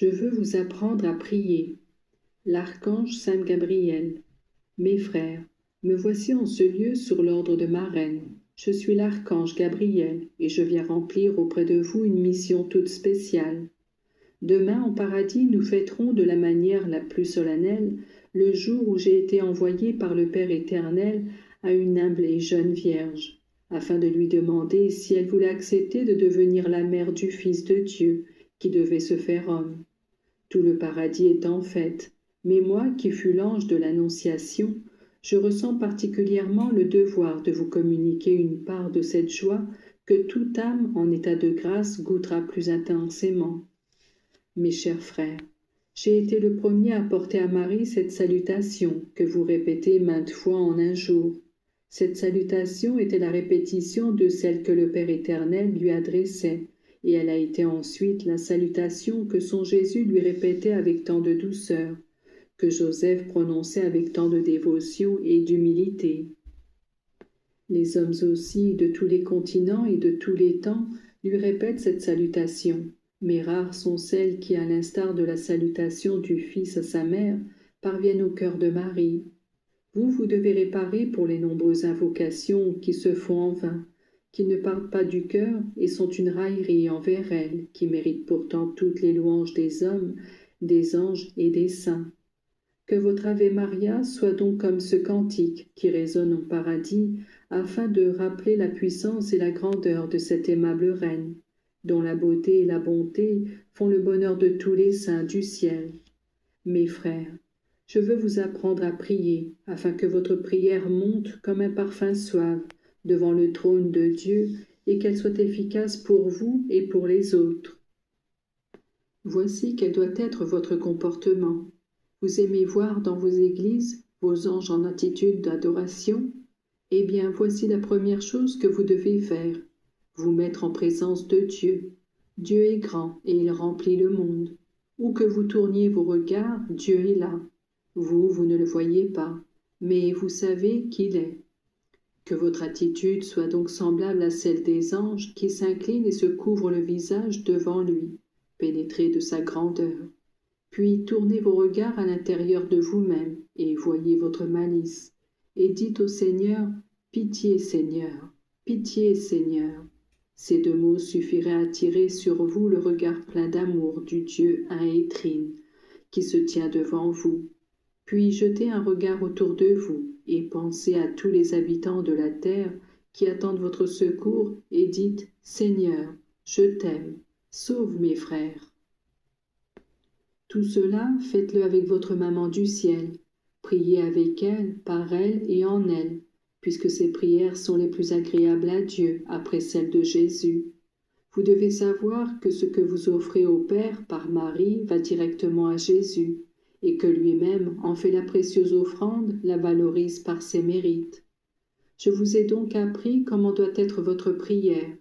Je veux vous apprendre à prier. L'archange Saint Gabriel. Mes frères, me voici en ce lieu sur l'ordre de ma reine. Je suis l'archange Gabriel et je viens remplir auprès de vous une mission toute spéciale. Demain, en paradis, nous fêterons de la manière la plus solennelle le jour où j'ai été envoyé par le Père éternel à une humble et jeune vierge, afin de lui demander si elle voulait accepter de devenir la mère du Fils de Dieu, qui devait se faire homme. Tout le paradis est en fête, mais moi, qui fus l'ange de l'Annonciation, je ressens particulièrement le devoir de vous communiquer une part de cette joie que toute âme en état de grâce goûtera plus intensément. Mes chers frères, j'ai été le premier à porter à Marie cette salutation que vous répétez maintes fois en un jour. Cette salutation était la répétition de celle que le Père éternel lui adressait, et elle a été ensuite la salutation que son Jésus lui répétait avec tant de douceur, que Joseph prononçait avec tant de dévotion et d'humilité. Les hommes aussi de tous les continents et de tous les temps lui répètent cette salutation, mais rares sont celles qui, à l'instar de la salutation du Fils à sa mère, parviennent au cœur de Marie. Vous devez réparer pour les nombreuses invocations qui se font en vain, qui ne partent pas du cœur et sont une raillerie envers elle, qui mérite pourtant toutes les louanges des hommes, des anges et des saints. Que votre Ave Maria soit donc comme ce cantique qui résonne au paradis, afin de rappeler la puissance et la grandeur de cette aimable reine, dont la beauté et la bonté font le bonheur de tous les saints du ciel. Mes frères, je veux vous apprendre à prier, afin que votre prière monte comme un parfum suave devant le trône de Dieu et qu'elle soit efficace pour vous et pour les autres. Voici quel doit être votre comportement. Vous aimez voir dans vos églises vos anges en attitude d'adoration? Eh bien, voici la première chose que vous devez faire, vous mettre en présence de Dieu. Dieu est grand et il remplit le monde. Où que vous tourniez vos regards, Dieu est là. Vous ne le voyez pas, mais vous savez qu'il est. Que votre attitude soit donc semblable à celle des anges qui s'inclinent et se couvrent le visage devant lui, pénétrés de sa grandeur. Puis tournez vos regards à l'intérieur de vous-même et voyez votre malice, et dites au Seigneur, « Pitié, Seigneur, pitié, Seigneur ». Ces deux mots suffiraient à attirer sur vous le regard plein d'amour du Dieu un et trine, qui se tient devant vous. Puis jetez un regard autour de vous et pensez à tous les habitants de la terre qui attendent votre secours et dites, « Seigneur, je t'aime, sauve mes frères ». Tout cela, faites-le avec votre maman du ciel. Priez avec elle, par elle et en elle, puisque ces prières sont les plus agréables à Dieu après celles de Jésus. Vous devez savoir que ce que vous offrez au Père par Marie va directement à Jésus, et que lui-même en fait la précieuse offrande, la valorise par ses mérites. Je vous ai donc appris comment doit être votre prière.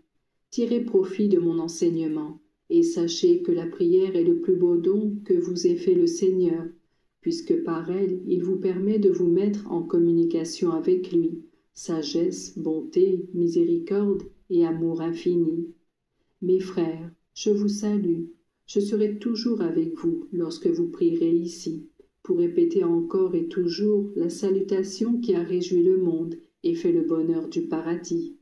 Tirez profit de mon enseignement. Et sachez que la prière est le plus beau don que vous ait fait le Seigneur, puisque par elle, il vous permet de vous mettre en communication avec lui, sagesse, bonté, miséricorde et amour infini. Mes frères, je vous salue, je serai toujours avec vous lorsque vous prierez ici, pour répéter encore et toujours la salutation qui a réjoui le monde et fait le bonheur du paradis.